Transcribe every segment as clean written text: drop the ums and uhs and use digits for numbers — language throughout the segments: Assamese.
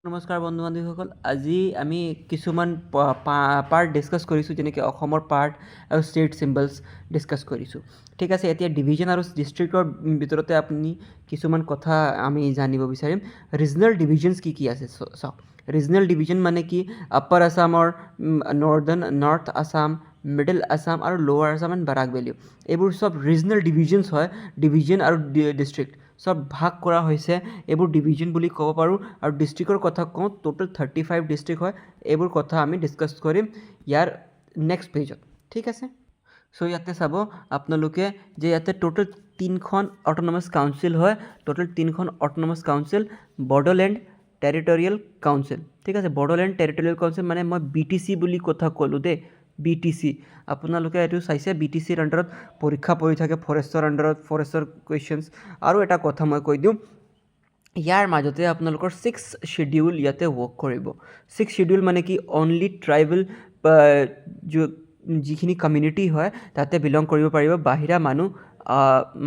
নমস্কাৰ বন্ধু বান্ধৱীসকল, আজি আমি কিছুমান পাৰ্ট ডিছকাছ কৰিছোঁ, যেনেকৈ অসমৰ পাৰ্ট আৰু ষ্টেট চিম্বলছ ডিছকাছ কৰিছোঁ। ঠিক আছে, এতিয়া ডিভিজন আৰু ডিষ্ট্ৰিক্টৰ ভিতৰতে আপুনি কিছুমান কথা আমি জানিব বিচাৰিম। ৰিজনেল ডিভিজনছ কি আছে চাওক। ৰিজনেল ডিভিজন মানে কি? আপাৰ আছামৰ, নৰ্থ আছাম, মিডল আছাম আৰু লোৱাৰ আছাম এণ্ড বাৰাক ভেলী, এইবোৰ চব ৰিজনেল ডিভিজনছ হয়। ডিভিজন আৰু ডিষ্ট্ৰিক্ট চব ভাগ কৰা হৈছে, এইবোৰ ডিভিজন বুলি ক'ব পাৰোঁ। আৰু ডিষ্ট্ৰিক্টৰ কথা কওঁ, টোটেল 35 ডিষ্ট্ৰিক্ট হয়। এইবোৰ কথা আমি ডিছকাছ কৰিম ইয়াৰ নেক্সট পেজত। ঠিক আছে, চ' ইয়াতে চাব আপোনালোকে যে ইয়াতে টোটেল 3খন অট'নমাছ কাউন্সিল হয়। টোটেল 3খন autonomous council: Bodoland territorial council. ঠিক আছে, বড়োলেণ্ড টেৰিটৰিয়েল কাউন্সিল মানে মই BTC বুলি কথা ক'লোঁ দেই, BTC। আপোনালোকে এইটো চাইছে, BTCৰ আণ্ডাৰত পৰীক্ষা পৰি থাকে, ফৰেষ্টৰ আণ্ডাৰত, ফৰেষ্টৰ কুৱেশ্যনছ। আৰু এটা কথা মই কৈ দিওঁ, ইয়াৰ মাজতে আপোনালোকৰ 6 শ্বেডিউল ইয়াতে ৱৰ্ক কৰিব। 6 শ্বেডিউল মানে কি? অনলি ট্ৰাইবেল যিখিনি কমিউনিটি হয় তাতে বিলং কৰিব পাৰিব। বাহিৰা মানুহ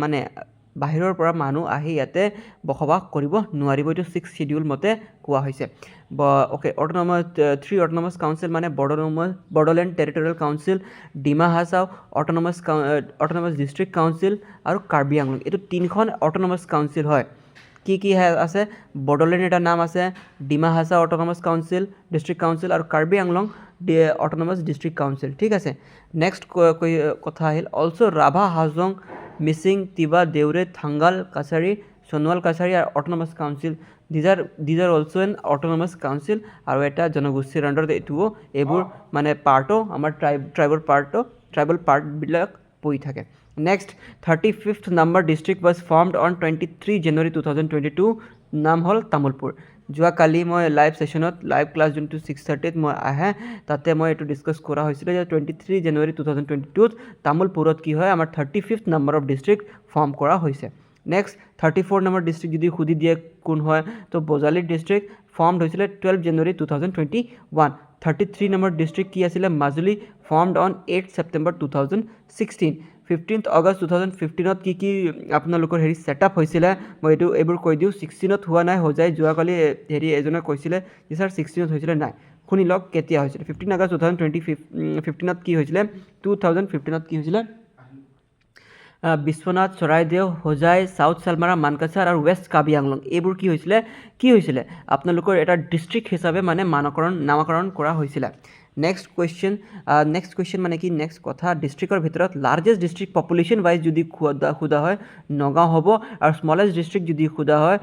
মানে বাহিৰৰ পৰা মানুহ আহি ইয়াতে বসবাস কৰিব নোৱাৰিব। এইটো 6 শ্বেডিউল মতে কোৱা হৈছে। অ'কে, থ্ৰী অট'নমাছ কাউন্সিল মানে Bodoland territorial council, Dima Hasao autonomous district council আৰু কাৰ্বি আংলং। এইটো 3খন অট'নমাছ কাউন্সিল হয়। কি আছে? বড়োলেণ্ড এটা নাম আছে, Dima Hasao autonomous council district council আৰু Karbi Anglong autonomous district council. ঠিক আছে, নেক্সট কথা আহিল অলছ' ৰাভা, হাজং, মিচিং, তিৱা, দেউৰে, থাংগাল, কাছাৰী, সোণোৱাল কাছাৰী আৰু autonomous council. These are also' an autonomous council. আৰু এটা জনগোষ্ঠীৰ আণ্ডাৰত এইবোৰ মানে পাৰ্টো আমাৰ ট্ৰাইবেল পাৰ্টবিলাক পৰি থাকে। Next, 35th number district was formed on 23 জানুৱাৰী 2022। নাম হ'ল তামোলপুৰ। যোৱাকালি মই লাইভ ছেশ্যনত, লাইভ ক্লাছ যোনটো 6:30ত মই আহে, তাতে মই এইটো ডিছকাছ কৰা হৈছিলে যে 23 জানুৱাৰী 2022ত তামোলপুৰত কি হয়, আমাৰ 35th number of district form কৰা হৈছে। নেক্সট, 34 নম্বৰ ডিষ্ট্ৰিক্ট যদি সুধি দিয়ে কোন হয়, তো বজালী ডিষ্ট্ৰিক্ট ফৰ্মড হৈছিলে 12 জানুৱাৰী 2021। 33 নম্বৰ ডিষ্ট্ৰিক্ট কি আছিলে? Majuli, formed on 8 September 2016। 15 আগষ্ট 2015ত কি আপোনালোকৰ ছেটআপ হৈছিলে, মই এইবোৰ কৈ দিওঁ। 16ত হোৱা নাই, হৈ যায়। যোৱাকালি এজনে কৈছিলে যে ছাৰ 16ত হৈছিলে, নাই। শুনি লওক কেতিয়া হৈছিলে। 15 আগষ্ট 2015ত কি হৈছিলে? 2015ত কি হৈছিলে? বিশ্বনাথ, চৰাইদেউ, হোজাই, চাউথ চালমাৰা, মানকাছাৰ আৰু ৱেষ্ট কাৰ্বি আংলং, এইবোৰ কি হৈছিলে আপোনালোকৰ এটা ডিষ্ট্ৰিক্ট হিচাপে মানে নামকৰণ কৰা হৈছিলে। নেক্সট কুৱেশ্যন মানে কি? নেক্সট কথা, ডিষ্ট্ৰিক্টৰ ভিতৰত লাৰ্জেষ্ট ডিষ্ট্ৰিক্ট পপুলেশ্যন ৱাইজ যদি সোধা হয়, নগাঁও হ'ব। আৰু স্মলেষ্ট ডিষ্ট্ৰিক্ট যদি সোধা হয়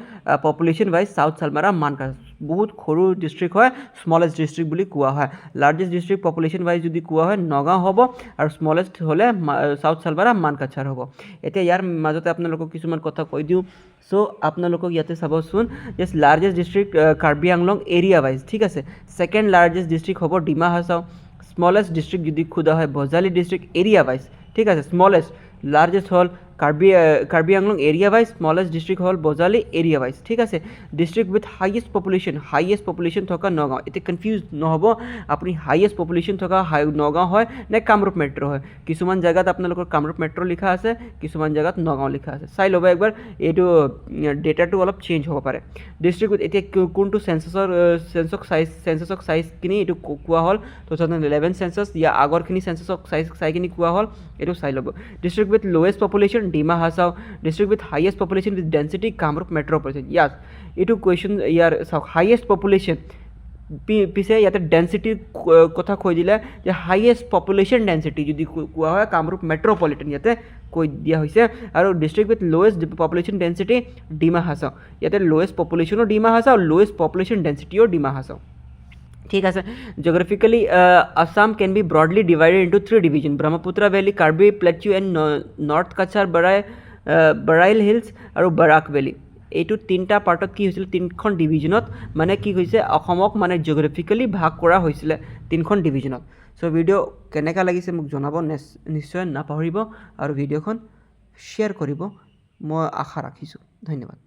population wise, south Salmara, Mankachar. বহুত সৰু ডিষ্ট্ৰিক্ট হয়, স্মলেষ্ট ডিষ্ট্ৰিক্ট বুলি কোৱা হয়। লাৰ্জেষ্ট ডিষ্ট্ৰিক্ট পপুলেশ্যন ৱাইজ যদি কোৱা হয়, নগাঁও হ'ব। আৰু স্মলেষ্ট হ'লে চাউথ চালমাৰা, মানকাছাৰ হ'ব। এতিয়া ইয়াৰ মাজতে আপোনালোকক কিছুমান কথা কৈ দিওঁ। চ' আপোনালোকক ইয়াতে চাবচোন, just largest district Karbi Anglong area wise. ঠিক আছে, ছেকেণ্ড লাৰ্জেষ্ট ডিষ্ট্ৰিক্ট হ'ব ডিমা হাছাও। স্মলেষ্ট ডিষ্ট্ৰিক্ট যদি সোধা হয়, বজালী ডিষ্ট্ৰিক্ট এৰিয়া ৱাইজ। ঠিক আছে, স্মলেষ্ট। লাৰ্জেষ্ট হ'ল Karbi Anglong area wise, smallest district হ'ল বজালী এৰিয়া ৱাইজ। ঠিক আছে, ডিষ্ট্ৰিক্ট উইথ হাইয়েষ্ট পপুলেশ্যন থকা নগাঁও। এতিয়া কনফিউজ নহ'ব আপুনি, হাইয়েষ্ট পপুলেশ্যন থকা নগাঁও হয় নে কামৰূপ মেট্ৰ' হয়। কিছুমান জেগাত আপোনালোকৰ কামৰূপ মেট্ৰ' লিখা আছে, কিছুমান জেগাত নগাঁও লিখা আছে। চাই ল'ব একবাৰ, এইটো ডেটাটো অলপ চেঞ্জ হ'ব পাৰে। ডিষ্ট্ৰিক্ট এতিয়া কোনটো চেঞ্চাছক চাইজখিনি এইটো কোৱা হ'ল 2011 চেঞ্চাছ, ইয়াৰ আগৰখিনি চেঞ্চাছক চাইখিনি কোৱা হ'ল, এইটো চাই ল'ব। District with lowest population Dima Hasao. District with highest population with density Kamrup Metropolitan. এইটো কুৱেশ্যন ইয়াৰ চাওক, হাইয়েষ্ট পপুলেশ্যন পিছে ইয়াতে ডেঞ্চিটিৰ কথা কৈ দিলে যে হাইয়েষ্ট পপুলেশ্যন ডেঞ্চিটি যদি কোৱা হয় কামৰূপ মেট্ৰ'পলিটন, ইয়াতে কৈ দিয়া হৈছে। আৰু district with lowest population density Dima Hasao. ইয়াতে লৱেষ্ট পপুলেশ্যনো ডিমা হাছাও, লৱেষ্ট পপুলেশ্যন ডেঞ্চিটিও ডিমা হাছাও। ঠিক আছে, geographically Assam can be broadly divided into 3 division: Brahmaputra valley, Karbi plateau and north Cachar, Barail hills আৰু বাৰাক ভেলী। এইটো 3টা পাৰ্টত কি হৈছিলে? 3খন ডিভিজনত মানে কি হৈছে, অসমক মানে জিঅ'গ্ৰাফিকেলি ভাগ কৰা হৈছিলে 3খন ডিভিজনত। চ' ভিডিঅ' কেনেকুৱা লাগিছে মোক জনাব নিশ্চয় নাপাহৰিব, আৰু ভিডিঅ'খন শ্বেয়াৰ কৰিব মই আশা ৰাখিছোঁ। ধন্যবাদ।